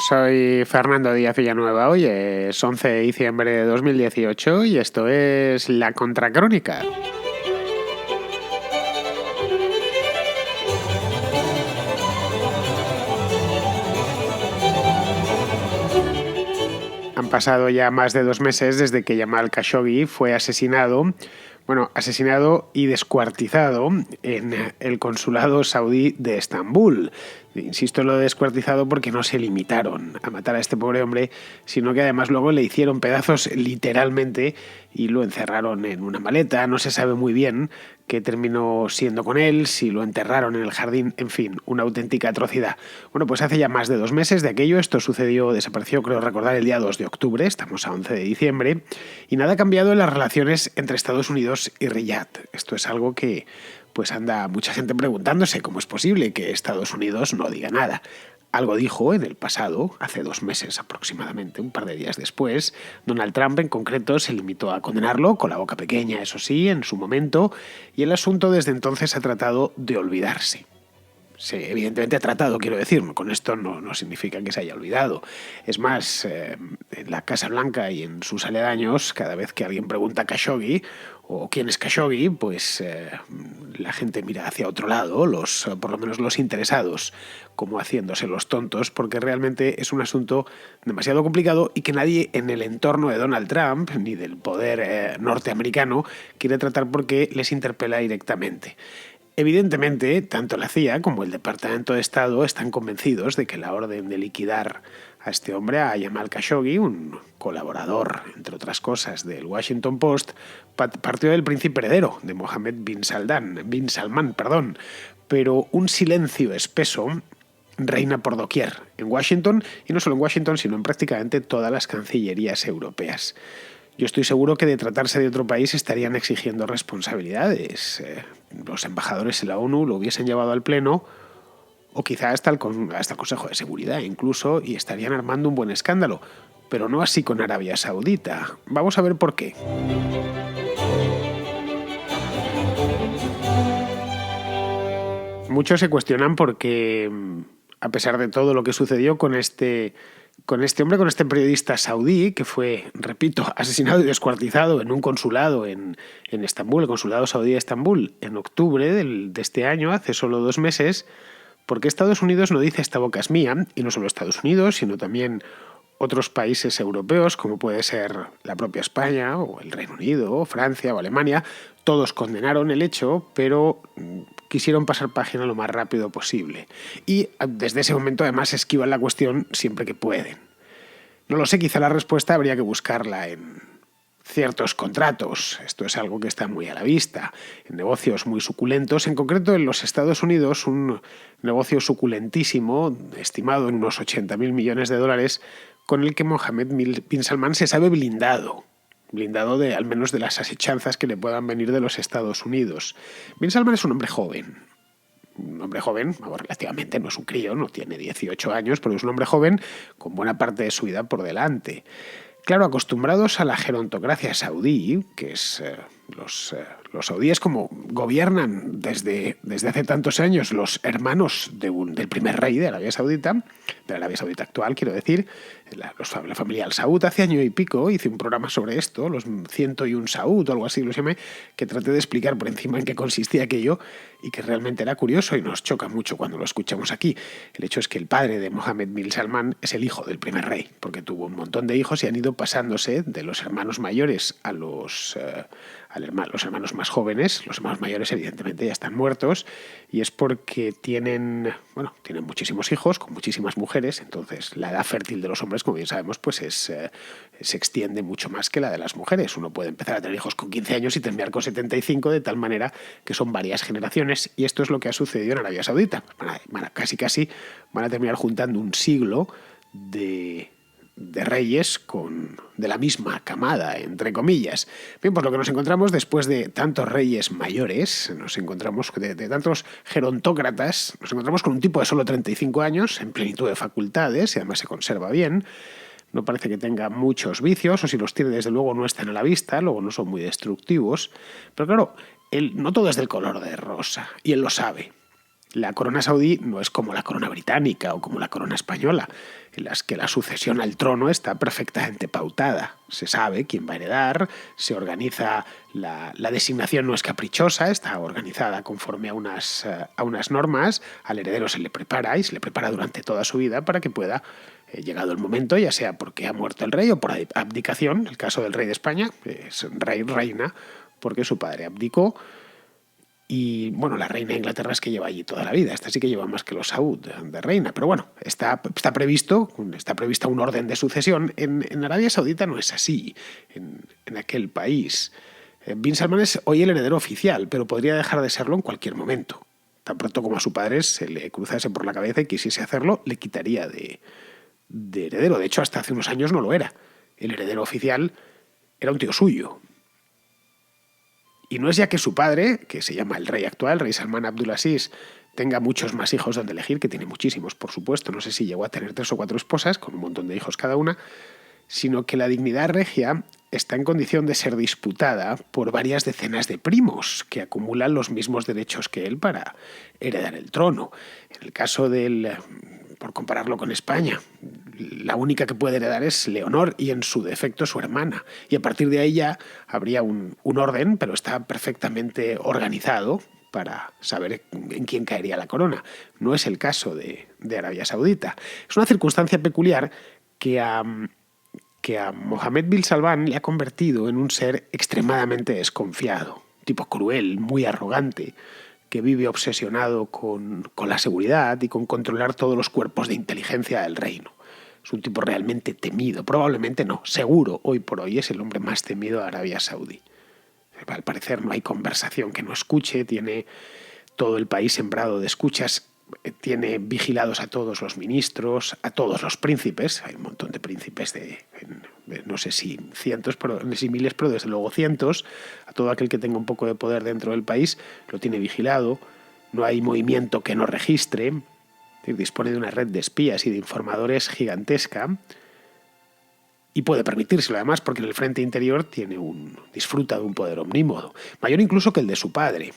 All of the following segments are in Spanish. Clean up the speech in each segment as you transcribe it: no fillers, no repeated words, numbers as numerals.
Soy Fernando Díaz Villanueva. Hoy es 11 de diciembre de 2018 y esto es La Contracrónica. Han pasado ya más de 2 meses desde que Jamal Khashoggi fue asesinado y descuartizado en el consulado saudí de Estambul. Insisto en lo de descuartizado porque no se limitaron a matar a este pobre hombre, sino que además luego le hicieron pedazos literalmente y lo encerraron en una maleta. No se sabe muy bien qué terminó siendo con él, si lo enterraron en el jardín, en fin, una auténtica atrocidad. Bueno, pues hace ya más de 2 meses de aquello. Esto desapareció, creo recordar, el día 2 de octubre, estamos a 11 de diciembre, y nada ha cambiado en las relaciones entre Estados Unidos y Riyadh. Esto es algo que pues anda mucha gente preguntándose cómo es posible que Estados Unidos no diga nada. Algo dijo en el pasado, hace 2 meses aproximadamente, un par de días después. Donald Trump en concreto se limitó a condenarlo, con la boca pequeña, eso sí, en su momento, y el asunto desde entonces ha tratado de olvidarse. Sí, evidentemente ha tratado, quiero decir, con esto no significa que se haya olvidado. Es más, en la Casa Blanca y en sus aledaños, cada vez que alguien pregunta Khashoggi o quién es Khashoggi, pues la gente mira hacia otro lado, por lo menos los interesados, como haciéndose los tontos, porque realmente es un asunto demasiado complicado y que nadie en el entorno de Donald Trump ni del poder norteamericano quiere tratar porque les interpela directamente. Evidentemente, tanto la CIA como el Departamento de Estado están convencidos de que la orden de liquidar a este hombre, a Jamal Khashoggi, un colaborador, entre otras cosas, del Washington Post, partió del príncipe heredero de Mohammed bin Salman, pero un silencio espeso reina por doquier en Washington, y no solo en Washington, sino en prácticamente todas las cancillerías europeas. Yo estoy seguro que de tratarse de otro país estarían exigiendo responsabilidades. Los embajadores en la ONU lo hubiesen llevado al Pleno o quizá hasta el Consejo de Seguridad incluso, y estarían armando un buen escándalo. Pero no así con Arabia Saudita. Vamos a ver por qué. Muchos se cuestionan porque, a pesar de todo lo que sucedió con este periodista saudí, que fue, repito, asesinado y descuartizado en un consulado en Estambul, el consulado saudí de Estambul, en octubre de este año, hace solo 2 meses, porque Estados Unidos no dice esta boca es mía, y no solo Estados Unidos, sino también otros países europeos, como puede ser la propia España, o el Reino Unido, o Francia, o Alemania. Todos condenaron el hecho, pero quisieron pasar página lo más rápido posible. Y desde ese momento, además, esquivan la cuestión siempre que pueden. No lo sé, quizá la respuesta habría que buscarla en ciertos contratos. Esto es algo que está muy a la vista. En negocios muy suculentos, en concreto en los Estados Unidos, un negocio suculentísimo, estimado en unos 80.000 millones de dólares, con el que Mohammed bin Salman se sabe blindado de al menos de las asechanzas que le puedan venir de los Estados Unidos. Bin Salman es un hombre joven, relativamente, no es un crío, no tiene 18 años, pero es un hombre joven con buena parte de su vida por delante. Claro, acostumbrados a la gerontocracia saudí, que es los saudíes como gobiernan desde hace tantos años los hermanos del primer rey de Arabia Saudita, de la Arabia Saudita actual, quiero decir, la familia Al Saud. Hace año y pico hice un programa sobre esto, los 101 Saud o algo así lo llamé, que traté de explicar por encima en qué consistía aquello y que realmente era curioso y nos choca mucho cuando lo escuchamos aquí. El hecho es que el padre de Mohammed bin Salman es el hijo del primer rey, porque tuvo un montón de hijos y han ido pasándose de los hermanos mayores a los hermanos más jóvenes. Los hermanos mayores evidentemente ya están muertos, y es porque tienen muchísimos hijos con muchísimas mujeres. Entonces la edad fértil de los hombres, como bien sabemos, pues se extiende mucho más que la de las mujeres. Uno puede empezar a tener hijos con 15 años y terminar con 75, de tal manera que son varias generaciones, y esto es lo que ha sucedido en Arabia Saudita. Casi van a terminar juntando un siglo de reyes de la misma camada, entre comillas. Bien, pues lo que nos encontramos después de tantos reyes mayores, nos encontramos de tantos gerontócratas, nos encontramos con un tipo de solo 35 años, en plenitud de facultades, y además se conserva bien. No parece que tenga muchos vicios, o si los tiene, desde luego no están a la vista, luego no son muy destructivos. Pero claro, no todo es del color de rosa, y él lo sabe. La corona saudí no es como la corona británica o como la corona española, en las que la sucesión al trono está perfectamente pautada. Se sabe quién va a heredar, se organiza, la designación no es caprichosa, está organizada conforme a unas normas, al heredero se le prepara y se le prepara durante toda su vida para que pueda, llegado el momento, ya sea porque ha muerto el rey o por abdicación, el caso del rey de España, es reina porque su padre abdicó. Y bueno, la reina de Inglaterra es que lleva allí toda la vida. Esta sí que lleva más que los Saud de reina. Pero bueno, está prevista un orden de sucesión. En Arabia Saudita no es así, en aquel país. Bin Salman es hoy el heredero oficial, pero podría dejar de serlo en cualquier momento. Tan pronto como a su padre se le cruzase por la cabeza y quisiese hacerlo, le quitaría de heredero. De hecho, hasta hace unos años no lo era. El heredero oficial era un tío suyo. Y no es ya que su padre, que se llama el rey actual, el rey Salman Abdulaziz, tenga muchos más hijos donde elegir, que tiene muchísimos, por supuesto. No sé si llegó a tener 3 o 4 esposas, con un montón de hijos cada una, sino que la dignidad regia está en condición de ser disputada por varias decenas de primos que acumulan los mismos derechos que él para heredar el trono. En el caso por compararlo con España, la única que puede heredar es Leonor y en su defecto su hermana. Y a partir de ahí ya habría un orden, pero está perfectamente organizado para saber en quién caería la corona. No es el caso de Arabia Saudita. Es una circunstancia peculiar que a Mohammed bin Salman le ha convertido en un ser extremadamente desconfiado, tipo cruel, muy arrogante, que vive obsesionado con la seguridad y con controlar todos los cuerpos de inteligencia del reino. Es un tipo realmente temido, probablemente no, seguro hoy por hoy es el hombre más temido de Arabia Saudí. Al parecer no hay conversación que no escuche, tiene todo el país sembrado de escuchas, tiene vigilados a todos los ministros, a todos los príncipes, hay un montón de príncipes no sé si cientos, si miles, pero desde luego cientos, a todo aquel que tenga un poco de poder dentro del país lo tiene vigilado, no hay movimiento que no registre, dispone de una red de espías y de informadores gigantesca y puede permitírselo además porque en el frente interior disfruta de un poder omnímodo, mayor incluso que el de su padre.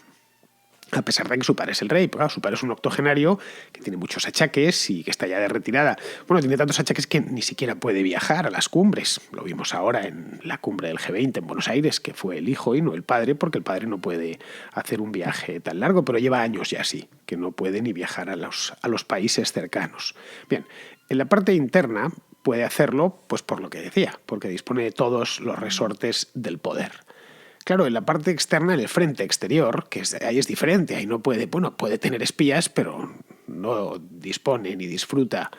A pesar de que su padre es el rey, pero claro, su padre es un octogenario que tiene muchos achaques y que está ya de retirada. Bueno, tiene tantos achaques que ni siquiera puede viajar a las cumbres. Lo vimos ahora en la cumbre del G20 en Buenos Aires, que fue el hijo y no el padre, porque el padre no puede hacer un viaje tan largo, pero lleva años ya así, que no puede ni viajar a los países cercanos. Bien, en la parte interna puede hacerlo, pues por lo que decía, porque dispone de todos los resortes del poder. Claro, en la parte externa, en el frente exterior, ahí es diferente, ahí no puede tener espías, pero no dispone ni disfruta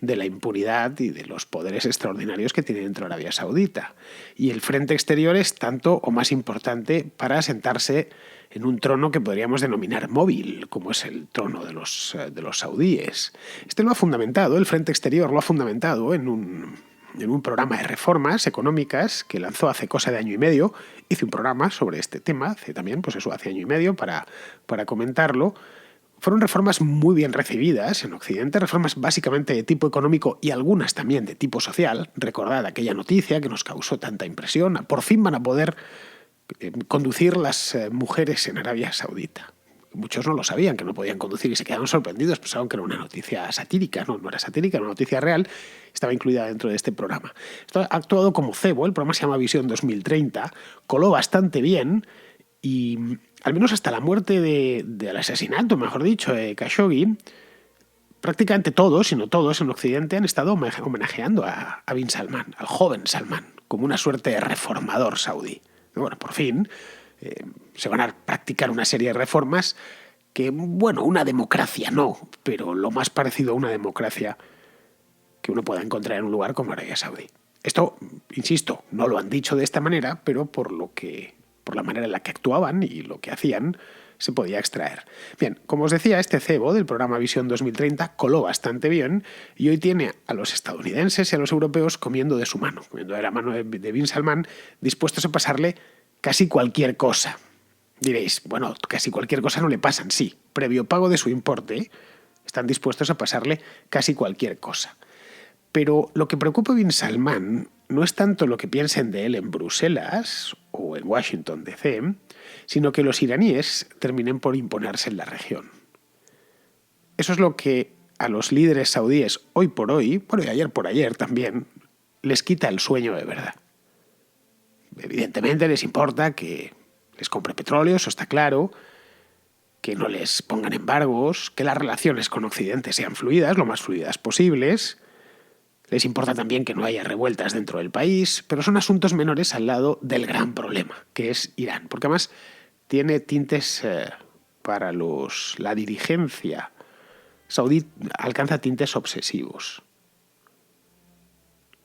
de la impunidad y de los poderes extraordinarios que tiene dentro de Arabia Saudita. Y el frente exterior es tanto o más importante para sentarse en un trono que podríamos denominar móvil, como es el trono de los saudíes. El frente exterior lo ha fundamentado en un programa de reformas económicas que lanzó hace cosa de año y medio. Hice un programa sobre este tema, hace año y medio, para comentarlo. Fueron reformas muy bien recibidas en Occidente, reformas básicamente de tipo económico y algunas también de tipo social. Recordad aquella noticia que nos causó tanta impresión. Por fin van a poder conducir las mujeres en Arabia Saudita. Muchos no lo sabían, que no podían conducir y se quedaron sorprendidos, pensaban que era una noticia satírica. No era satírica, era una noticia real, estaba incluida dentro de este programa. Esto ha actuado como cebo, el programa se llama Visión 2030, coló bastante bien y al menos hasta la muerte del asesinato, mejor dicho, de Khashoggi, prácticamente todos, si no todos, en Occidente han estado homenajeando a Bin Salman, al joven Salman, como una suerte de reformador saudí. Y bueno, por fin se van a practicar una serie de reformas que, bueno, una democracia no, pero lo más parecido a una democracia que uno pueda encontrar en un lugar como Arabia Saudí. Esto, insisto, no lo han dicho de esta manera, pero por la manera en la que actuaban y lo que hacían, se podía extraer. Bien, como os decía, este cebo del programa Visión 2030 coló bastante bien y hoy tiene a los estadounidenses y a los europeos comiendo de su mano, comiendo de la mano de Bin Salman, dispuestos a pasarle casi cualquier cosa. Diréis, bueno, casi cualquier cosa no le pasan, sí. Previo pago de su importe, están dispuestos a pasarle casi cualquier cosa. Pero lo que preocupa a Bin Salman no es tanto lo que piensen de él en Bruselas o en Washington DC, sino que los iraníes terminen por imponerse en la región. eso es lo que a los líderes saudíes hoy por hoy, bueno, y ayer por ayer también, les quita el sueño de verdad. Evidentemente les importa que les compre petróleo, eso está claro, que no les pongan embargos, que las relaciones con Occidente sean fluidas, lo más fluidas posibles. Les importa también que no haya revueltas dentro del país, pero son asuntos menores al lado del gran problema, que es Irán. Porque además tiene tintes para la dirigencia saudí, alcanza tintes obsesivos.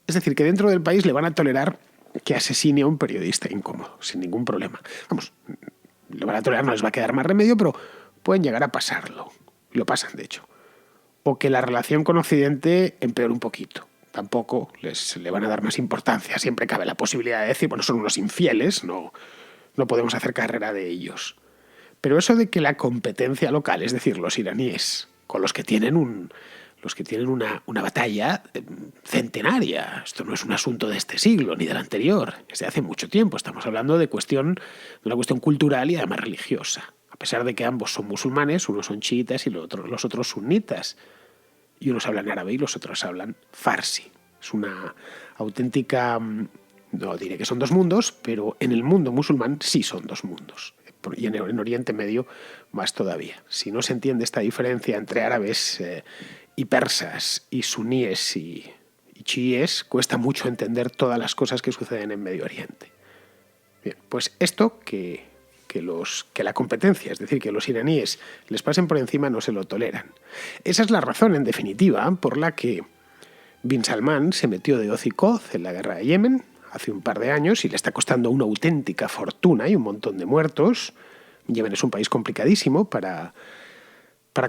Es decir, que dentro del país le van a tolerar que asesine a un periodista incómodo, sin ningún problema. Vamos, lo van a tolerar, no les va a quedar más remedio, pero pueden llegar a pasarlo. Lo pasan, de hecho. O que la relación con Occidente empeore un poquito. Tampoco le van a dar más importancia. Siempre cabe la posibilidad de decir, bueno, son unos infieles, no podemos hacer carrera de ellos. Pero eso de que la competencia local, es decir, los iraníes, con los que tienen una batalla centenaria. Esto no es un asunto de este siglo ni del anterior, es de hace mucho tiempo. Estamos hablando de una cuestión cultural y además religiosa. A pesar de que ambos son musulmanes, unos son chiitas y los otros sunitas. Y unos hablan árabe y los otros hablan farsi. Es una auténtica... No diré que son dos mundos, pero en el mundo musulmán sí son dos mundos. Y en Oriente Medio más todavía. Si no se entiende esta diferencia entre árabes y persas y suníes y chiíes, cuesta mucho entender todas las cosas que suceden en Medio Oriente. Bien, pues esto que la competencia, es decir, que los iraníes les pasen por encima, no se lo toleran. Esa es la razón, en definitiva, por la que Bin Salman se metió de hoz y coz en la guerra de Yemen hace un par de años y le está costando una auténtica fortuna y un montón de muertos. Yemen es un país complicadísimo para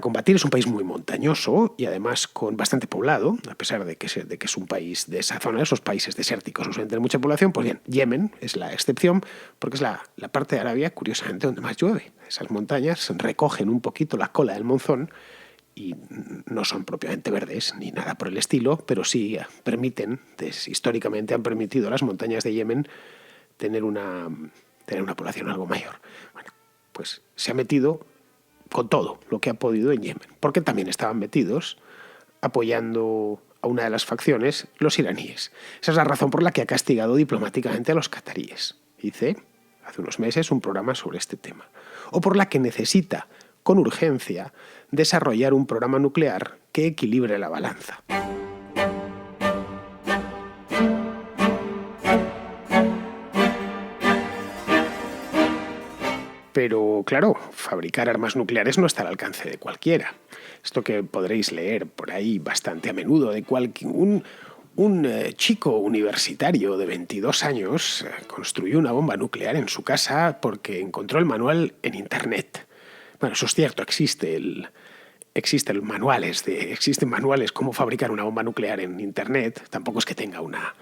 combatir, es un país muy montañoso y además con bastante poblado, a pesar de que es un país de esa zona, esos países desérticos no suelen tener mucha población. Pues bien, Yemen es la excepción porque es la parte de Arabia, curiosamente, donde más llueve. Esas montañas recogen un poquito la cola del monzón y no son propiamente verdes ni nada por el estilo, pero sí históricamente han permitido a las montañas de Yemen tener una población algo mayor. Bueno, pues se ha metido con todo lo que ha podido en Yemen, porque también estaban metidos apoyando a una de las facciones, los iraníes. Esa es la razón por la que ha castigado diplomáticamente a los cataríes. Hice hace unos meses un programa sobre este tema. O por la que necesita, con urgencia, desarrollar un programa nuclear que equilibre la balanza. Pero, claro, fabricar armas nucleares no está al alcance de cualquiera. Esto que podréis leer por ahí bastante a menudo de un chico universitario de 22 años construyó una bomba nuclear en su casa porque encontró el manual en Internet. Bueno, eso es cierto, existen manuales cómo fabricar una bomba nuclear en Internet. Tampoco es que tenga una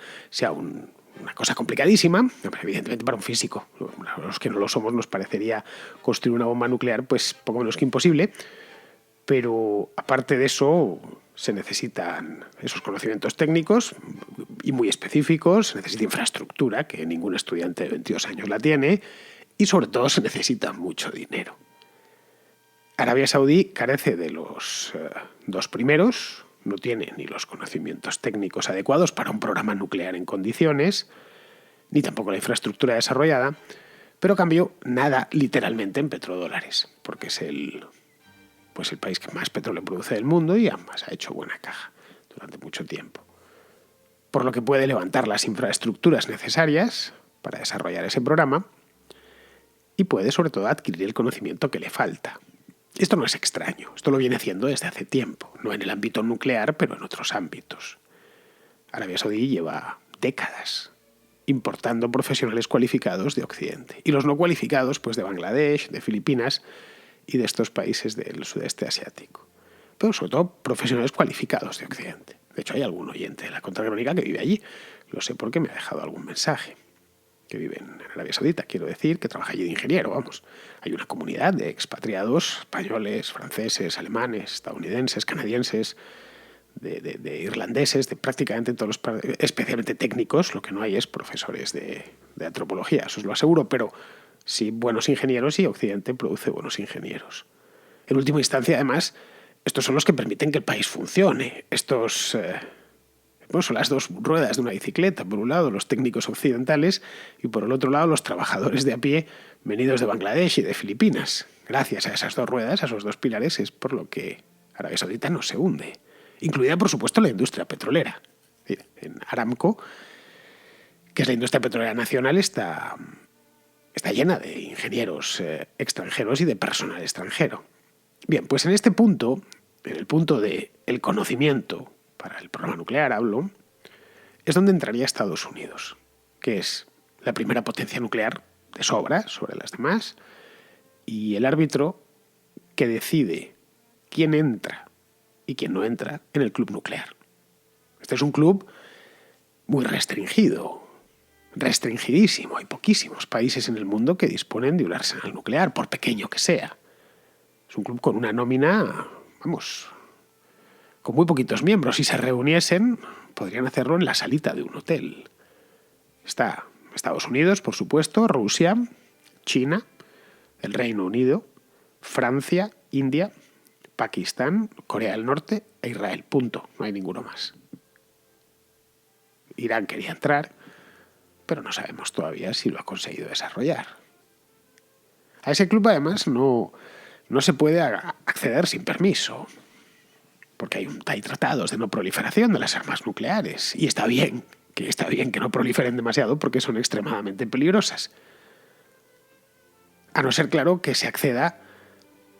cosa complicadísima. Evidentemente para un físico, los que no lo somos, nos parecería construir una bomba nuclear pues poco menos que imposible. Pero aparte de eso, se necesitan esos conocimientos técnicos y muy específicos, se necesita infraestructura, que ningún estudiante de 22 años la tiene, y sobre todo se necesita mucho dinero. Arabia Saudí carece de los dos primeros, no tiene ni los conocimientos técnicos adecuados para un programa nuclear en condiciones, ni tampoco la infraestructura desarrollada, pero a cambio nada literalmente en petrodólares, porque es el país que más petróleo produce del mundo y además ha hecho buena caja durante mucho tiempo. Por lo que puede levantar las infraestructuras necesarias para desarrollar ese programa y puede sobre todo adquirir el conocimiento que le falta. Esto no es extraño, esto lo viene haciendo desde hace tiempo, no en el ámbito nuclear, pero en otros ámbitos. Arabia Saudí lleva décadas importando profesionales cualificados de Occidente y los no cualificados pues de Bangladesh, de Filipinas y de estos países del sudeste asiático. Pero sobre todo profesionales cualificados de Occidente. De hecho hay algún oyente de la Contracrónica que vive allí, lo sé porque me ha dejado algún mensaje. Que vive en Arabia Saudita, quiero decir, que trabaja allí de ingeniero, vamos. Hay una comunidad de expatriados españoles, franceses, alemanes, estadounidenses, canadienses, de irlandeses, de prácticamente todos los, especialmente técnicos. Lo que no hay es profesores de antropología, eso os lo aseguro, pero sí buenos ingenieros y Occidente produce buenos ingenieros. En última instancia, además, estos son los que permiten que el país funcione. Estos son las dos ruedas de una bicicleta. Por un lado, los técnicos occidentales y por el otro lado, los trabajadores de a pie venidos de Bangladesh y de Filipinas. Gracias a esas dos ruedas, a esos dos pilares, es por lo que Arabia Saudita no se hunde. Incluida, por supuesto, la industria petrolera. En Aramco, que es la industria petrolera nacional, está llena de ingenieros extranjeros y de personal extranjero. Bien, pues en este punto, en el punto del conocimiento para el programa nuclear, hablo, es donde entraría Estados Unidos, que es la primera potencia nuclear de sobra sobre las demás, y el árbitro que decide quién entra y quién no entra en el club nuclear. Este es un club muy restringido, restringidísimo. Hay poquísimos países en el mundo que disponen de un arsenal nuclear, por pequeño que sea. Es un club con una nómina, con muy poquitos miembros. Si se reuniesen, podrían hacerlo en la salita de un hotel. Está Estados Unidos, por supuesto, Rusia, China, el Reino Unido, Francia, India, Pakistán, Corea del Norte e Israel. Punto. No hay ninguno más. Irán quería entrar, pero no sabemos todavía si lo ha conseguido desarrollar. A ese club, además, no se puede acceder sin permiso, porque hay tratados de no proliferación de las armas nucleares, y está bien que no proliferen demasiado porque son extremadamente peligrosas. A no ser, claro, que se acceda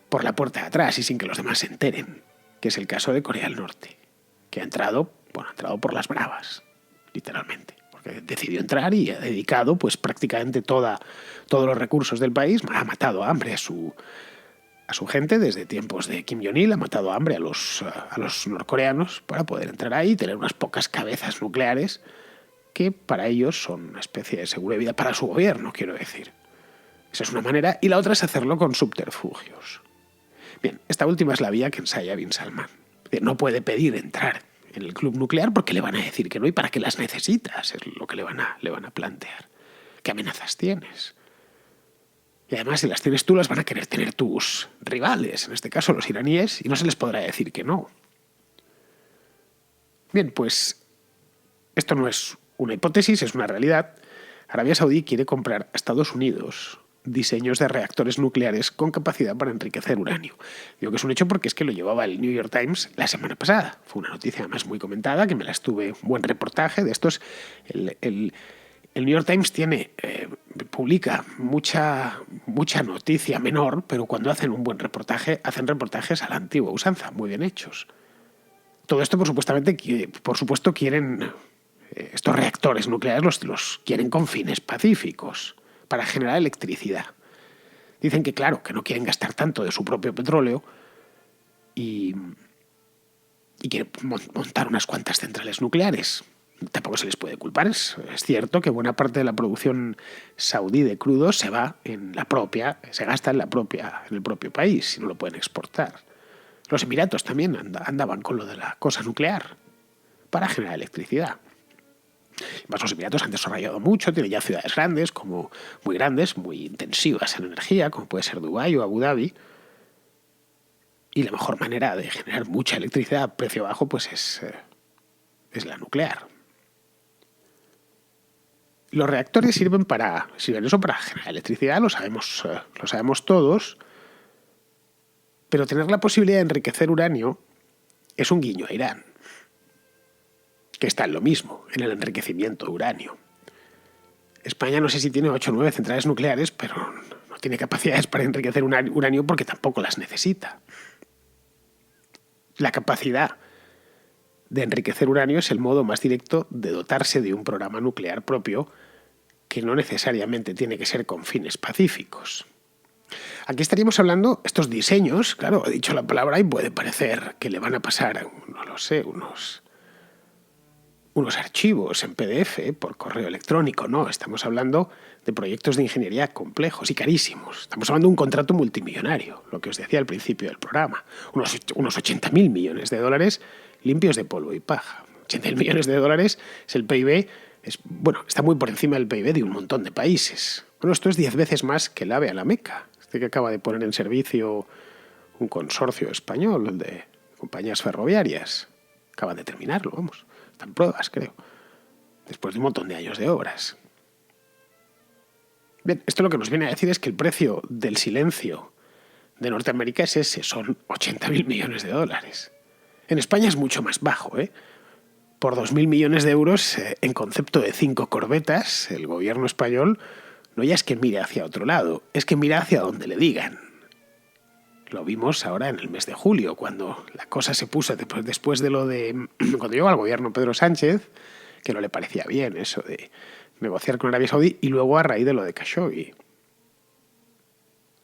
por la puerta de atrás y sin que los demás se enteren, que es el caso de Corea del Norte, que ha entrado por las bravas, literalmente, porque decidió entrar y ha dedicado pues prácticamente todos los recursos del país, ha matado a hambre a su gente desde tiempos de Kim Jong-il, ha matado a hambre a los norcoreanos para poder entrar ahí y tener unas pocas cabezas nucleares que para ellos son una especie de seguro de vida para su gobierno, quiero decir. Esa es una manera, y la otra es hacerlo con subterfugios. Bien, esta última es la vía que ensaya Bin Salman. No puede pedir entrar en el club nuclear porque le van a decir que no, y para qué las necesitas, es lo que le van a plantear. ¿Qué amenazas tienes? Y además, si las tienes tú, las van a querer tener tus rivales, en este caso los iraníes, y no se les podrá decir que no. Bien, pues esto no es una hipótesis, es una realidad. Arabia Saudí quiere comprar a Estados Unidos diseños de reactores nucleares con capacidad para enriquecer uranio. Digo que es un hecho porque es que lo llevaba el New York Times la semana pasada. Fue una noticia además muy comentada, que me la estuve, un buen reportaje de estos. El New York Times publica mucha noticia menor, pero cuando hacen un buen reportaje, hacen reportajes a la antigua usanza, muy bien hechos. Todo esto, por supuesto, quieren estos reactores nucleares los quieren con fines pacíficos, para generar electricidad. Dicen que, claro, que no quieren gastar tanto de su propio petróleo y quieren montar unas cuantas centrales nucleares. Tampoco se les puede culpar. Es cierto que buena parte de la producción saudí de crudo se gasta en el propio país, si no lo pueden exportar. Los Emiratos también andaban con lo de la cosa nuclear para generar electricidad. Además, los Emiratos han desarrollado mucho, tienen ya ciudades grandes, muy intensivas en energía, como puede ser Dubái o Abu Dhabi. Y la mejor manera de generar mucha electricidad a precio bajo pues es la nuclear. Los reactores sirven para generar electricidad, lo sabemos todos, pero tener la posibilidad de enriquecer uranio es un guiño a Irán, que está en lo mismo, en el enriquecimiento de uranio. España no sé si tiene 8 o 9 centrales nucleares, pero no tiene capacidades para enriquecer uranio porque tampoco las necesita. La capacidad de enriquecer uranio es el modo más directo de dotarse de un programa nuclear propio que no necesariamente tiene que ser con fines pacíficos. Aquí estaríamos hablando, estos diseños, claro, he dicho la palabra y puede parecer que le van a pasar, no lo sé, unos archivos en PDF por correo electrónico. No, estamos hablando de proyectos de ingeniería complejos y carísimos. Estamos hablando de un contrato multimillonario, lo que os decía al principio del programa. Unos 80.000 millones de dólares limpios de polvo y paja. 80.000 millones de dólares es el PIB, está muy por encima del PIB de un montón de países. Bueno, esto es 10 veces más que el AVE a la Meca. Que acaba de poner en servicio un consorcio español, el de compañías ferroviarias. Acaban de terminarlo, vamos. Están pruebas, creo. Después de un montón de años de obras. Bien, esto lo que nos viene a decir es que el precio del silencio de Norteamérica es ese, son 80.000 millones de dólares. En España es mucho más bajo, ¿eh? Por 2.000 millones de euros, en concepto de 5 corbetas, el gobierno español no ya es que mire hacia otro lado, es que mira hacia donde le digan. Lo vimos ahora en el mes de julio, cuando la cosa se puso después de lo de... Cuando llegó al gobierno Pedro Sánchez, que no le parecía bien eso de negociar con Arabia Saudí, y luego a raíz de lo de Khashoggi.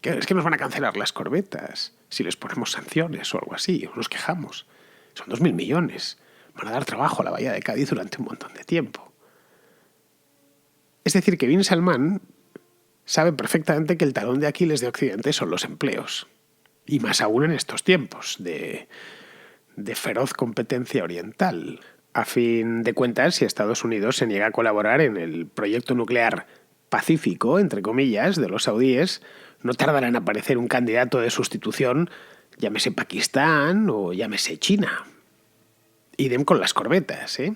Es que nos van a cancelar las corbetas si les ponemos sanciones o algo así, o nos quejamos. Son 2.000 millones. Van a dar trabajo a la bahía de Cádiz durante un montón de tiempo. Es decir, que Bin Salman sabe perfectamente que el talón de Aquiles de Occidente son los empleos. Y más aún en estos tiempos de feroz competencia oriental. A fin de cuentas, si Estados Unidos se niega a colaborar en el proyecto nuclear pacífico, entre comillas, de los saudíes, no tardará en aparecer un candidato de sustitución, llámese Pakistán o llámese China. Idem con las corbetas, ¿eh?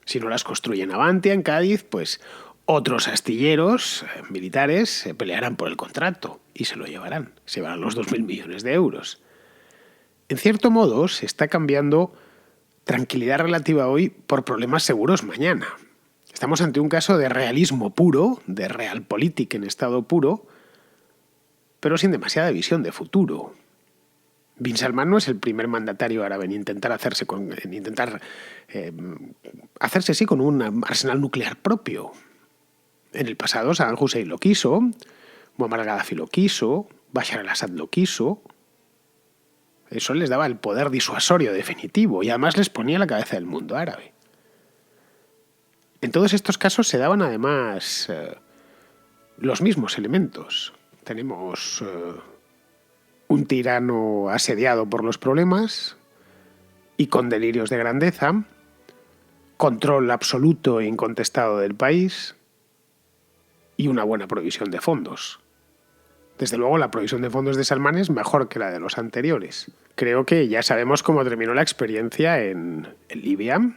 Si no las construyen Navantia en Cádiz, pues otros astilleros militares se pelearán por el contrato y se lo llevarán. Se llevarán los 2.000 millones de euros. En cierto modo, se está cambiando tranquilidad relativa hoy por problemas seguros mañana. Estamos ante un caso de realismo puro, de realpolitik en estado puro, pero sin demasiada visión de futuro. Bin Salman no es el primer mandatario árabe en intentar hacerse con un arsenal nuclear propio. En el pasado Saddam Hussein lo quiso, Muammar Gaddafi lo quiso, Bashar al-Assad lo quiso. Eso les daba el poder disuasorio definitivo y además les ponía la cabeza del mundo árabe. En todos estos casos se daban además los mismos elementos. Tenemos un tirano asediado por los problemas y con delirios de grandeza, control absoluto e incontestado del país y una buena provisión de fondos. Desde luego, la provisión de fondos de Salman es mejor que la de los anteriores. Creo que ya sabemos cómo terminó la experiencia en Libia,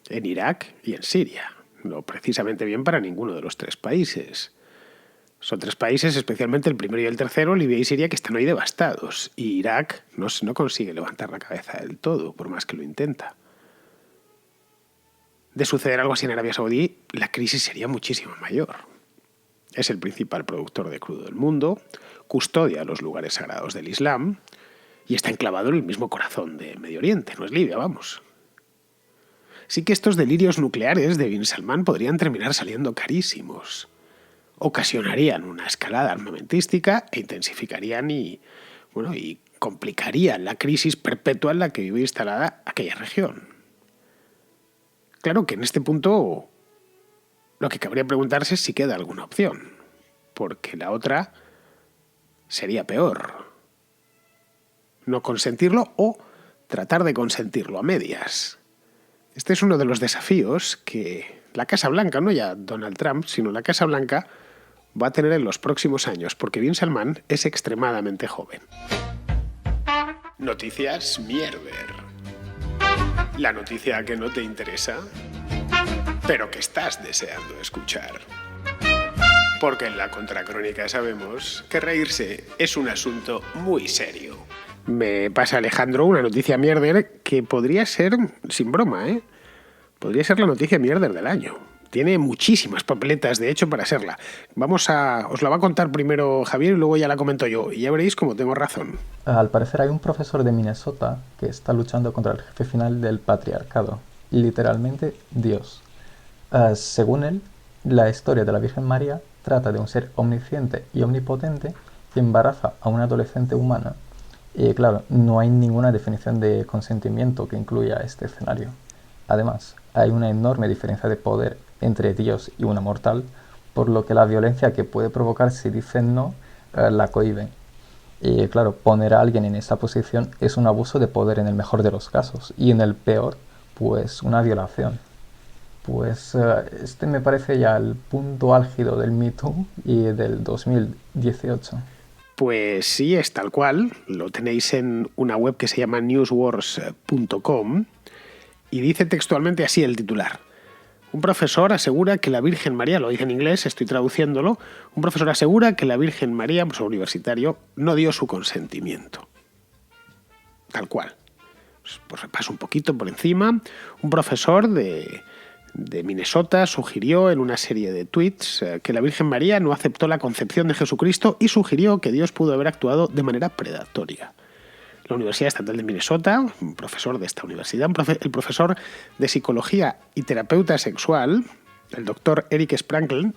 en Irak y en Siria. No precisamente bien para ninguno de los tres países. Son tres países, especialmente el primero y el tercero, Libia y Siria, que están hoy devastados. Y Irak no consigue levantar la cabeza del todo, por más que lo intenta. De suceder algo así en Arabia Saudí, la crisis sería muchísimo mayor. Es el principal productor de crudo del mundo, custodia los lugares sagrados del Islam y está enclavado en el mismo corazón de Medio Oriente, no es Libia, vamos. Sí que estos delirios nucleares de Bin Salman podrían terminar saliendo carísimos. Ocasionarían una escalada armamentística e intensificarían y complicarían la crisis perpetua en la que vive instalada aquella región. Claro que en este punto lo que cabría preguntarse es si queda alguna opción, porque la otra sería peor. No consentirlo o tratar de consentirlo a medias. Este es uno de los desafíos que la Casa Blanca, no ya Donald Trump, sino la Casa Blanca, va a tener en los próximos años, porque Bin Salman es extremadamente joven. Noticias Mierder. La noticia que no te interesa, pero que estás deseando escuchar. Porque en la Contracrónica sabemos que reírse es un asunto muy serio. Me pasa Alejandro una noticia mierder que podría ser, sin broma, podría ser la noticia mierder del año. Tiene muchísimas papeletas, de hecho, para serla. Os la va a contar primero Javier y luego ya la comento yo. Y ya veréis cómo tengo razón. Al parecer hay un profesor de Minnesota que está luchando contra el jefe final del patriarcado. Literalmente, Dios. Según él, la historia de la Virgen María trata de un ser omnisciente y omnipotente que embaraza a una adolescente humana. Y claro, no hay ninguna definición de consentimiento que incluya este escenario. Además, hay una enorme diferencia de poder entre Dios y una mortal, por lo que la violencia que puede provocar si dicen no, la cohíben. Y claro, poner a alguien en esa posición es un abuso de poder en el mejor de los casos, y en el peor, pues una violación. Pues este me parece ya el punto álgido del Me Too y del 2018. Pues sí, es tal cual. Lo tenéis en una web que se llama newswars.com y dice textualmente así el titular. Un profesor asegura que la Virgen María, lo dice en inglés, estoy traduciéndolo, un profesor asegura que la Virgen María, profesor universitario, no dio su consentimiento. Tal cual. Pues repaso un poquito por encima. Un profesor de Minnesota sugirió en una serie de tweets que la Virgen María no aceptó la concepción de Jesucristo y sugirió que Dios pudo haber actuado de manera predatoria. La Universidad Estatal de Minnesota, un profesor de esta universidad, el profesor de Psicología y Terapeuta Sexual, el doctor Eric Sprankle,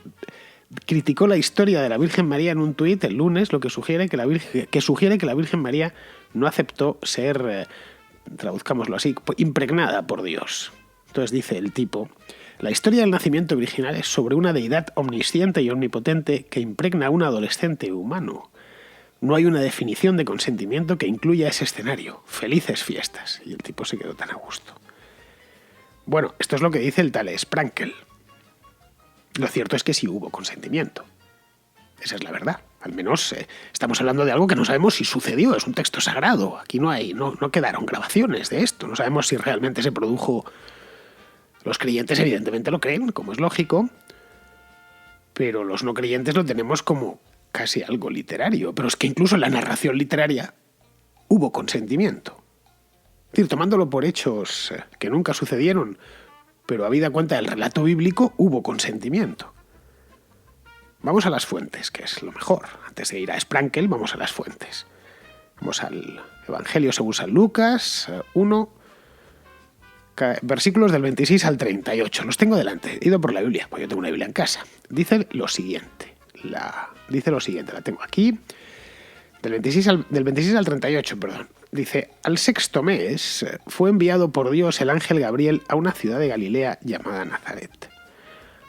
criticó la historia de la Virgen María en un tuit el lunes, lo que sugiere que la Virgen María no aceptó ser, traduzcámoslo así, impregnada por Dios. Entonces dice el tipo, la historia del nacimiento virginal es sobre una deidad omnisciente y omnipotente que impregna a un adolescente humano. No hay una definición de consentimiento que incluya ese escenario. Felices fiestas. Y el tipo se quedó tan a gusto. Bueno, esto es lo que dice el tal Sprankle. Lo cierto es que sí hubo consentimiento. Esa es la verdad. Al menos estamos hablando de algo que no sabemos si sucedió. Es un texto sagrado. Aquí no quedaron grabaciones de esto. No sabemos si realmente se produjo. Los creyentes evidentemente lo creen, como es lógico. Pero los no creyentes lo tenemos como casi algo literario, pero es que incluso en la narración literaria hubo consentimiento. Es decir, tomándolo por hechos que nunca sucedieron, pero habida cuenta del relato bíblico, hubo consentimiento. Vamos a las fuentes, que es lo mejor. Antes de ir a Sprankle, vamos a las fuentes. Vamos al Evangelio según San Lucas 1, versículos del 26 al 38. Los tengo delante, he ido por la Biblia, pues yo tengo una Biblia en casa. Dice lo siguiente, la tengo aquí, del 26 al 38, perdón. Dice, al sexto mes fue enviado por Dios el ángel Gabriel a una ciudad de Galilea llamada Nazaret.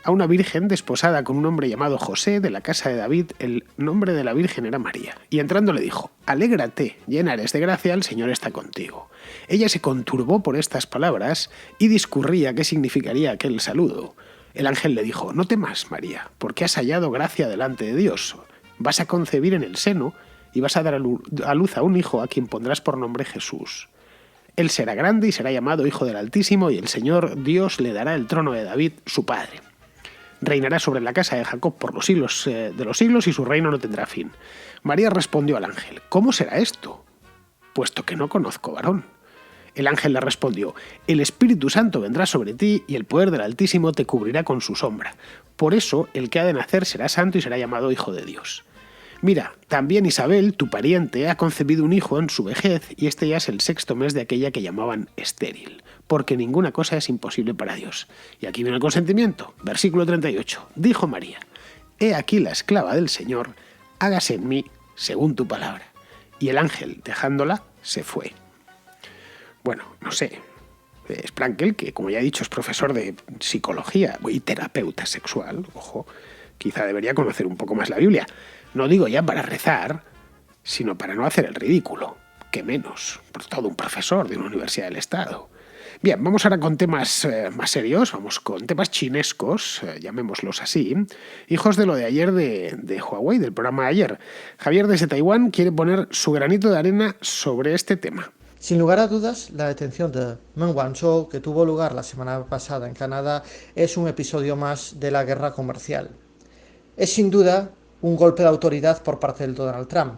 A una virgen desposada con un hombre llamado José de la casa de David, el nombre de la virgen era María. Y entrando le dijo, alégrate, llena eres de gracia, el Señor está contigo. Ella se conturbó por estas palabras y discurría qué significaría aquel saludo. El ángel le dijo, no temas, María, porque has hallado gracia delante de Dios. Vas a concebir en el seno y vas a dar a luz a un hijo a quien pondrás por nombre Jesús. Él será grande y será llamado Hijo del Altísimo y el Señor Dios le dará el trono de David, su padre. Reinará sobre la casa de Jacob por los siglos de los siglos y su reino no tendrá fin. María respondió al ángel, ¿cómo será esto? Puesto que no conozco varón. El ángel le respondió, el Espíritu Santo vendrá sobre ti y el poder del Altísimo te cubrirá con su sombra. Por eso el que ha de nacer será santo y será llamado Hijo de Dios. Mira, también Isabel, tu pariente, ha concebido un hijo en su vejez y este ya es el sexto mes de aquella que llamaban estéril, porque ninguna cosa es imposible para Dios. Y aquí viene el consentimiento. Versículo 38. Dijo María, he aquí la esclava del Señor, hágase en mí según tu palabra. Y el ángel, dejándola, se fue. Bueno, no sé. Sprankle, que como ya he dicho es profesor de psicología y terapeuta sexual, ojo, quizá debería conocer un poco más la Biblia. No digo ya para rezar, sino para no hacer el ridículo. Que menos, por todo un profesor de una universidad del Estado. Bien, vamos ahora con temas más serios, vamos con temas chinescos, llamémoslos así. Hijos de lo de ayer de Huawei, del programa de ayer. Javier desde Taiwán quiere poner su granito de arena sobre este tema. Sin lugar a dudas, la detención de Meng Wanzhou, que tuvo lugar la semana pasada en Canadá, es un episodio más de la guerra comercial. Es sin duda un golpe de autoridad por parte del Donald Trump.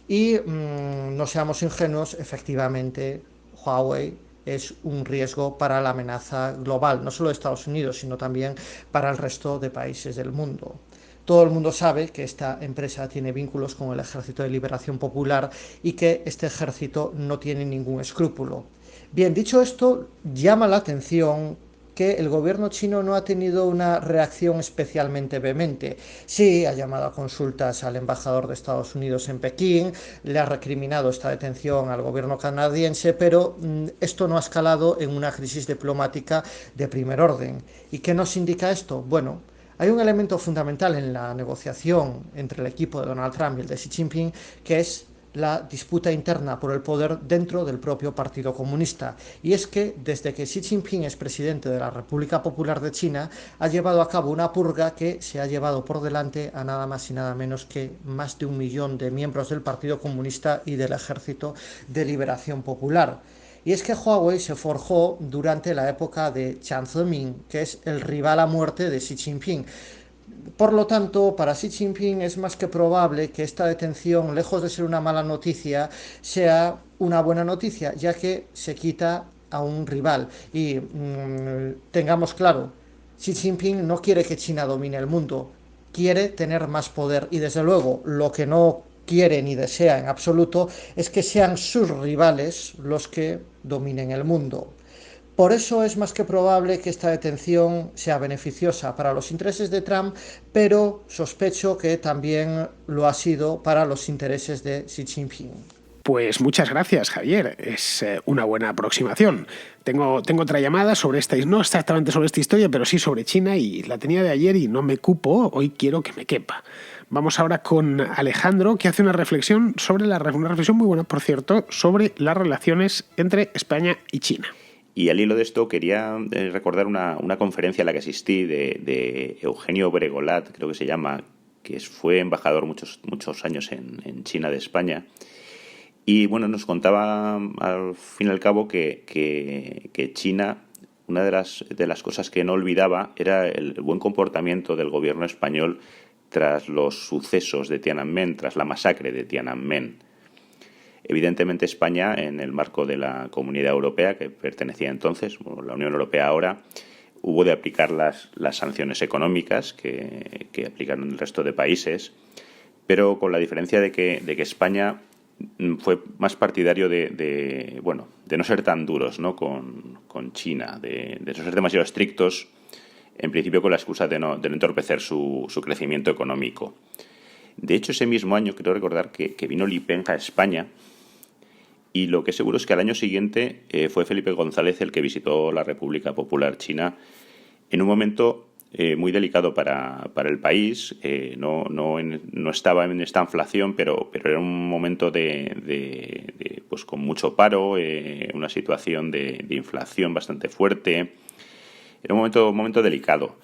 Y no seamos ingenuos, efectivamente, Huawei es un riesgo para la amenaza global, no solo de Estados Unidos, sino también para el resto de países del mundo. Todo el mundo sabe que esta empresa tiene vínculos con el Ejército de Liberación Popular y que este ejército no tiene ningún escrúpulo. Bien, dicho esto, llama la atención que el gobierno chino no ha tenido una reacción especialmente vehemente. Sí, ha llamado a consultas al embajador de Estados Unidos en Pekín, le ha recriminado esta detención al gobierno canadiense, pero esto no ha escalado en una crisis diplomática de primer orden. ¿Y qué nos indica esto? Bueno, hay un elemento fundamental en la negociación entre el equipo de Donald Trump y el de Xi Jinping, que es la disputa interna por el poder dentro del propio Partido Comunista. Y es que desde que Xi Jinping es presidente de la República Popular de China, ha llevado a cabo una purga que se ha llevado por delante a nada más y nada menos que más de 1 millón de miembros del Partido Comunista y del Ejército de Liberación Popular. Y es que Huawei se forjó durante la época de Jiang Zemin, que es el rival a muerte de Xi Jinping. Por lo tanto, para Xi Jinping es más que probable que esta detención, lejos de ser una mala noticia, sea una buena noticia, ya que se quita a un rival. Y tengamos claro, Xi Jinping no quiere que China domine el mundo, quiere tener más poder y desde luego lo que no quiere ni desea en absoluto es que sean sus rivales los que dominen el mundo. Por eso es más que probable que esta detención sea beneficiosa para los intereses de Trump, pero sospecho que también lo ha sido para los intereses de Xi Jinping. Pues muchas gracias, Javier. Es una buena aproximación. Tengo otra llamada sobre no exactamente sobre esta historia, pero sí sobre China, y la tenía de ayer y no me cupo. Hoy quiero que me quepa. Vamos ahora con Alejandro, que hace una reflexión una reflexión muy buena, por cierto, sobre las relaciones entre España y China. Y al hilo de esto quería recordar una conferencia a la que asistí de Eugenio Bregolat, creo que se llama, que fue embajador muchos años en China de España. Y bueno, nos contaba al fin y al cabo que China, una de las cosas que no olvidaba era el buen comportamiento del gobierno español tras los sucesos de Tiananmen, tras la masacre de Tiananmen. Evidentemente España, en el marco de la Comunidad Europea, que pertenecía entonces, la Unión Europea ahora, hubo de aplicar las sanciones económicas que aplicaron el resto de países, pero con la diferencia de que España fue más partidario de no ser tan duros, ¿no?, con China, de no ser demasiado estrictos, en principio con la excusa de no entorpecer su crecimiento económico. De hecho, ese mismo año creo recordar que vino Li Peng a España, y lo que es seguro es que al año siguiente fue Felipe González el que visitó la República Popular China en un momento muy delicado para el país. No estaba en esta inflación, pero era un momento pues con mucho paro, una situación de inflación bastante fuerte. Era un momento delicado.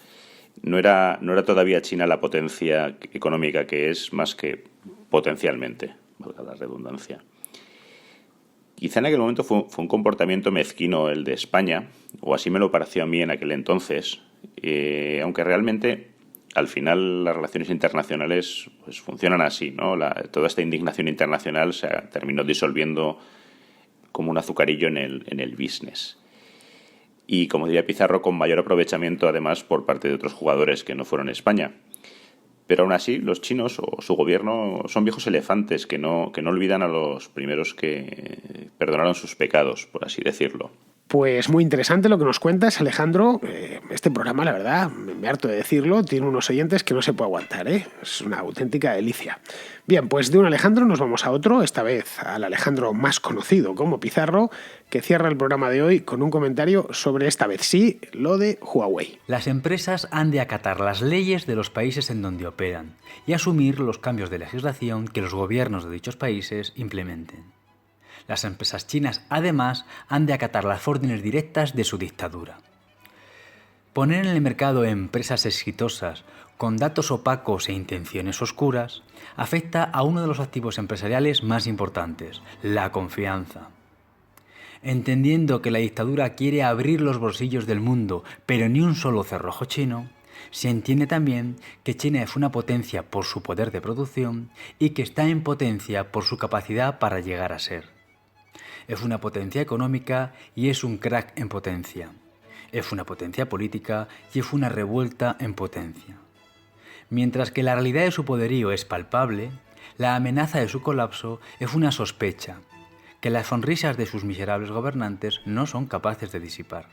No era todavía China la potencia económica que es, más que potencialmente, valga la redundancia. Quizá en aquel momento fue un comportamiento mezquino el de España, o así me lo pareció a mí en aquel entonces, aunque realmente al final las relaciones internacionales pues funcionan así, ¿no? Toda esta indignación internacional se terminó disolviendo como un azucarillo en el business. Y como diría Pizarro, con mayor aprovechamiento además por parte de otros jugadores que no fueron España. Pero aún así, los chinos o su gobierno son viejos elefantes que no olvidan a los primeros que perdonaron sus pecados, por así decirlo. Pues muy interesante lo que nos cuentas, Alejandro. Este programa, la verdad, me harto de decirlo, tiene unos oyentes que no se puede aguantar, ¿eh? Es una auténtica delicia. Bien, pues de un Alejandro nos vamos a otro, esta vez al Alejandro más conocido como Pizarro, que cierra el programa de hoy con un comentario sobre, esta vez sí, lo de Huawei. Las empresas han de acatar las leyes de los países en donde operan y asumir los cambios de legislación que los gobiernos de dichos países implementen. Las empresas chinas, además, han de acatar las órdenes directas de su dictadura. Poner en el mercado empresas exitosas con datos opacos e intenciones oscuras afecta a uno de los activos empresariales más importantes, la confianza. Entendiendo que la dictadura quiere abrir los bolsillos del mundo, pero ni un solo cerrojo chino, se entiende también que China es una potencia por su poder de producción y que está en potencia por su capacidad para llegar a ser. Es una potencia económica y es un crack en potencia. Es una potencia política y es una revuelta en potencia. Mientras que la realidad de su poderío es palpable, la amenaza de su colapso es una sospecha que las sonrisas de sus miserables gobernantes no son capaces de disipar.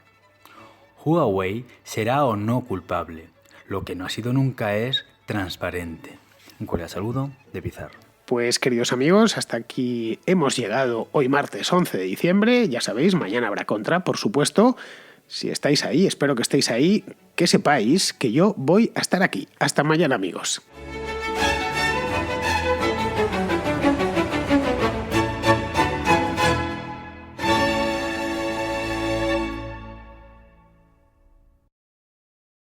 Huawei será o no culpable. Lo que no ha sido nunca es transparente. Un cordial saludo de Pizarro. Pues queridos amigos, hasta aquí hemos llegado hoy martes 11 de diciembre. Ya sabéis, mañana habrá Contra, por supuesto. Si estáis ahí, espero que estéis ahí, que sepáis que yo voy a estar aquí. Hasta mañana, amigos.